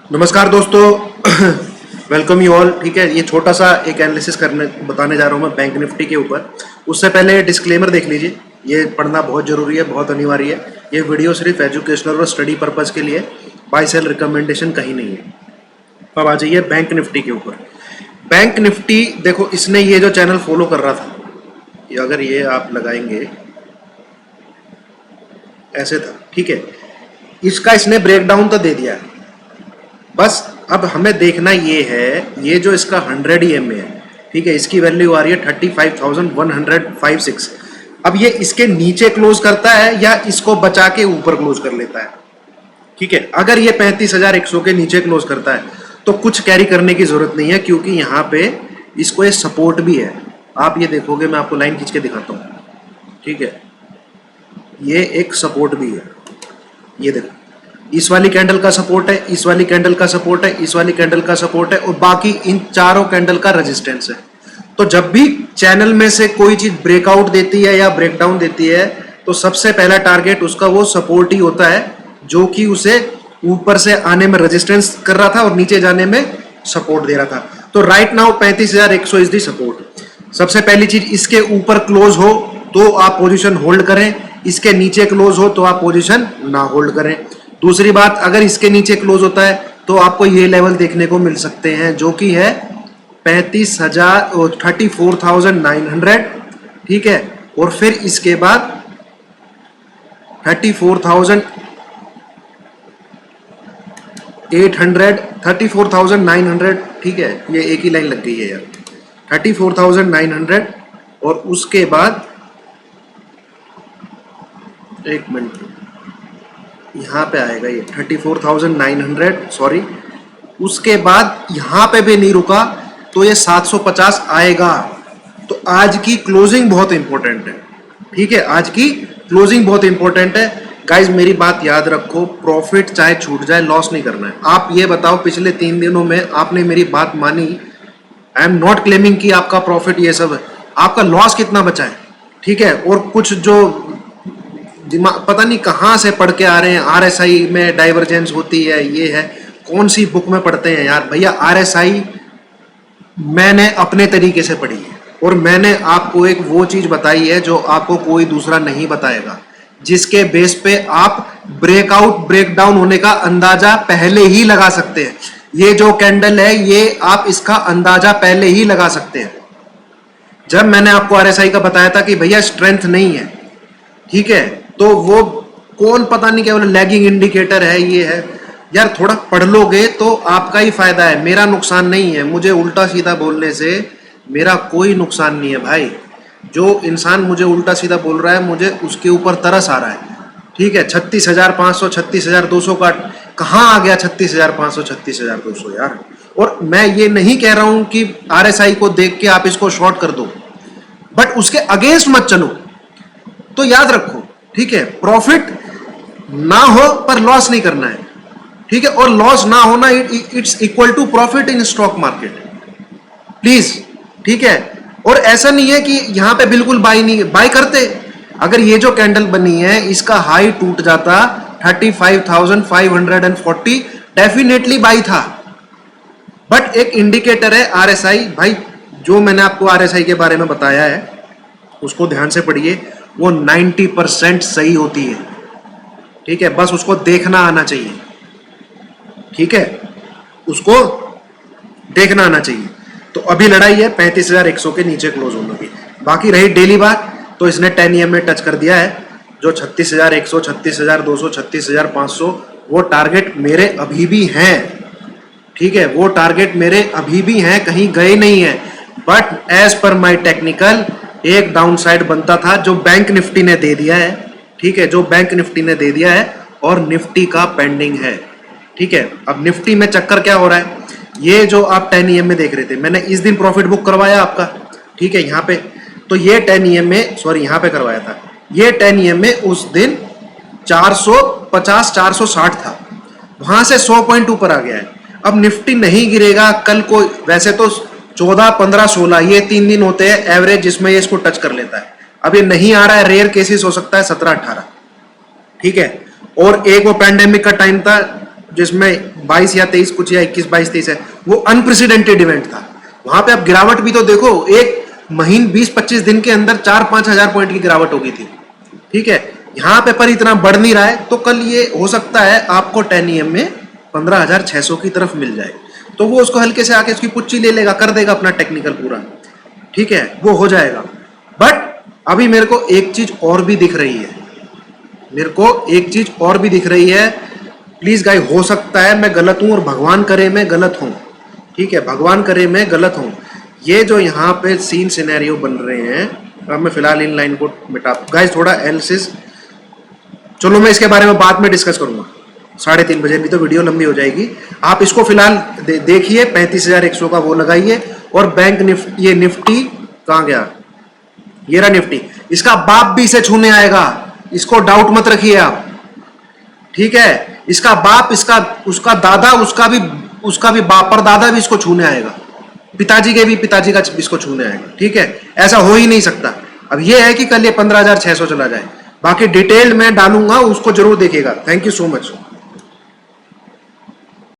नमस्कार दोस्तों। Welcome you all. ठीक है, ये छोटा सा एक एनालिसिस करने बताने जा रहा हूँ मैं बैंक निफ्टी के ऊपर। उससे पहले डिस्क्लेमर देख लीजिए, ये पढ़ना बहुत ज़रूरी है, बहुत अनिवार्य है। ये वीडियो सिर्फ एजुकेशनल और स्टडी पर्पज़ के लिए, बाय सेल रिकमेंडेशन कहीं नहीं है। अब आ जाइए बैंक निफ्टी के ऊपर। बैंक निफ्टी देखो, इसने ये जो चैनल फॉलो कर रहा था, ये अगर ये आप लगाएंगे ऐसे था, ठीक है। इसका इसने ब्रेकडाउन तो दे दिया है, बस अब हमें देखना ये है, ये जो इसका 100 EMA है, ठीक है, इसकी वैल्यू आ रही है 35,156। अब ये इसके नीचे क्लोज करता है या इसको बचा के ऊपर क्लोज कर लेता है, ठीक है। अगर ये 35,100 के नीचे क्लोज करता है तो कुछ कैरी करने की जरूरत नहीं है, क्योंकि यहाँ पे इसको ये सपोर्ट भी है। आप ये देखोगे, मैं आपको लाइन खींच के दिखाता हूँ, ठीक है। ये एक सपोर्ट भी है, ये देखो, इस वाली कैंडल का सपोर्ट है, इस वाली कैंडल का सपोर्ट है, इस वाली कैंडल का सपोर्ट है, और बाकी इन चारों कैंडल का रेजिस्टेंस है। तो जब भी चैनल में से कोई चीज ब्रेकआउट देती है या ब्रेकडाउन देती है, तो सबसे पहला टारगेट उसका वो सपोर्ट ही होता है, जो कि उसे ऊपर से आने में रेजिस्टेंस कर रहा था और नीचे जाने में सपोर्ट दे रहा था। तो right now 35,100 is the support. सबसे पहली चीज, इसके ऊपर क्लोज हो तो आप पोजीशन होल्ड करें, इसके नीचे क्लोज हो तो आप पोजीशन ना होल्ड करें। दूसरी बात, अगर इसके नीचे क्लोज होता है तो आपको ये लेवल देखने को मिल सकते हैं, जो कि है 34,900, ठीक है। और फिर इसके बाद 34,900, ठीक है। ये एक ही लाइन लग गई है यार, 34,900। और उसके बाद एक मिनट, यहाँ पे आएगा ये 34,900, सॉरी। उसके बाद यहाँ पे भी नहीं रुका तो ये 750 आएगा। तो आज की क्लोजिंग बहुत इंपॉर्टेंट है, ठीक है। आज की क्लोजिंग बहुत इंपॉर्टेंट है गाइज। मेरी बात याद रखो, प्रॉफिट चाहे छूट जाए, लॉस नहीं करना है। आप ये बताओ, पिछले 3 दिनों में आपने मेरी बात मानी। आई एम नॉट क्लेमिंग कि आपका प्रॉफिट ये सब है, आपका लॉस कितना बचा है, ठीक है। और कुछ जो दिमाग पता नहीं कहाँ से पढ़ के आ रहे हैं, RSI में डाइवर्जेंस होती है, ये है, कौन सी बुक में पढ़ते हैं यार भैया। RSI मैंने अपने तरीके से पढ़ी है, और मैंने आपको एक वो चीज बताई है जो आपको कोई दूसरा नहीं बताएगा, जिसके बेस पे आप ब्रेकआउट ब्रेकडाउन होने का अंदाजा पहले ही लगा सकते हैं। ये जो कैंडल है, ये आप इसका अंदाजा पहले ही लगा सकते हैं। जब मैंने आपको RSI का बताया था कि भैया स्ट्रेंथ नहीं है, ठीक है, तो वो कौन पता नहीं क्या बोले, लैगिंग इंडिकेटर है, ये है यार। थोड़ा पढ़ लोगे तो आपका ही फायदा है, मेरा नुकसान नहीं है। मुझे उल्टा सीधा बोलने से मेरा कोई नुकसान नहीं है भाई। जो इंसान मुझे उल्टा सीधा बोल रहा है, मुझे उसके ऊपर तरस आ रहा है, ठीक है। 36,500 36,200 का कहाँ आ गया? 36,500 36,200 यार। और मैं ये नहीं कह रहा हूं कि RSI को देख के आप इसको शॉर्ट कर दो, बट उसके अगेंस्ट मत चलो। तो याद रखो, ठीक है, प्रॉफिट ना हो पर लॉस नहीं करना है, ठीक है। और लॉस ना होना, it's equal to profit in stock market, please, ठीक है। और ऐसा नहीं है कि यहां पे बिल्कुल बाय नहीं, बाय करते। अगर ये जो कैंडल बनी है, इसका हाई टूट जाता 35,540, डेफिनेटली बाय था। बट एक इंडिकेटर है RSI भाई, जो मैंने आपको RSI के बारे में बताया है उसको ध्यान से पढ़िए। वो 90% सही होती है, ठीक है। बस उसको देखना आना चाहिए, ठीक है, उसको देखना आना चाहिए। तो अभी लड़ाई है 35,100 के नीचे क्लोज होने की। बाकी रही डेली बात, तो इसने 10 EMA टच कर दिया है, जो 36,100, 36,200, 36,500 वो टारगेट मेरे अभी भी हैं, ठीक है। वो टारगेट मेरे अभी भी हैं, कहीं गए नहीं है। But as per my technical, एक डाउन साइड बनता था जो बैंक निफ्टी ने दे दिया है, ठीक है, जो बैंक निफ्टी ने दे दिया है, और निफ्टी का पेंडिंग है, ठीक है। अब निफ्टी में चक्कर क्या हो रहा है, ये जो आप 10 EMA देख रहे थे, मैंने इस दिन प्रॉफिट बुक करवाया आपका, ठीक है, यहाँ पे। तो ये 10 EMA, सॉरी यहाँ पे करवाया था, ये 10 EMA उस दिन 450 460 था, वहां से 100 पॉइंट ऊपर आ गया है। अब निफ्टी नहीं गिरेगा कल को, वैसे तो 14, 15, 16 ये 3 दिन होते हैं एवरेज जिसमें ये इसको टच कर लेता है। अब ये नहीं आ रहा है, रेयर केसेस हो सकता है 17, 18, ठीक है। और एक वो पैंडेमिक का टाइम था जिसमें 22 या 23 कुछ, या 21 22 23 है, वो अनप्रेसिडेंटेड इवेंट था। वहां पे आप गिरावट भी तो देखो, एक महीने 20-25 दिन के अंदर 4-5 हजार पॉइंट की गिरावट हो गई थी, ठीक है। यहाँ पे पर इतना बढ़ नहीं रहा है, तो कल ये हो सकता है आपको 10 EM में 15,600 की तरफ मिल जाए, तो वो उसको हल्के से आके उसकी पुच्ची ले लेगा, कर देगा अपना टेक्निकल पूरा, ठीक है, वो हो जाएगा। बट अभी मेरे को एक चीज और भी दिख रही है, मेरे को एक चीज और भी दिख रही है। प्लीज गाइस, हो सकता है मैं गलत हूं और भगवान करे मैं गलत हूं, ठीक है, भगवान करे मैं गलत हूं। ये जो यहाँ पे सीन सिनेरियो बन रहे हैं, अब मैं फिलहाल इन लाइन को मिटा, गाइस थोड़ा एनालिसिस, चलो मैं इसके बारे में बाद में डिस्कस करूंगा, 3:30 बजे, भी तो वीडियो लंबी हो जाएगी। आप इसको फिलहाल देखिए, 35,100 का वो लगाइए। और बैंक निफ्टी, ये निफ्टी कहाँ गया, ये रहा निफ्टी, इसका बाप भी इसे छूने आएगा, इसको डाउट मत रखिए आप, ठीक है। इसका बाप, इसका उसका दादा, उसका भी बाप पर दादा भी इसको छूने आएगा, पिताजी के भी पिताजी का इसको छूने आएगा, ठीक है। ऐसा हो ही नहीं सकता। अब ये है कि कल ये 15,600 चला जाए, बाकी डिटेल में डालूंगा, उसको जरूर देखिएगा। Thank you so much.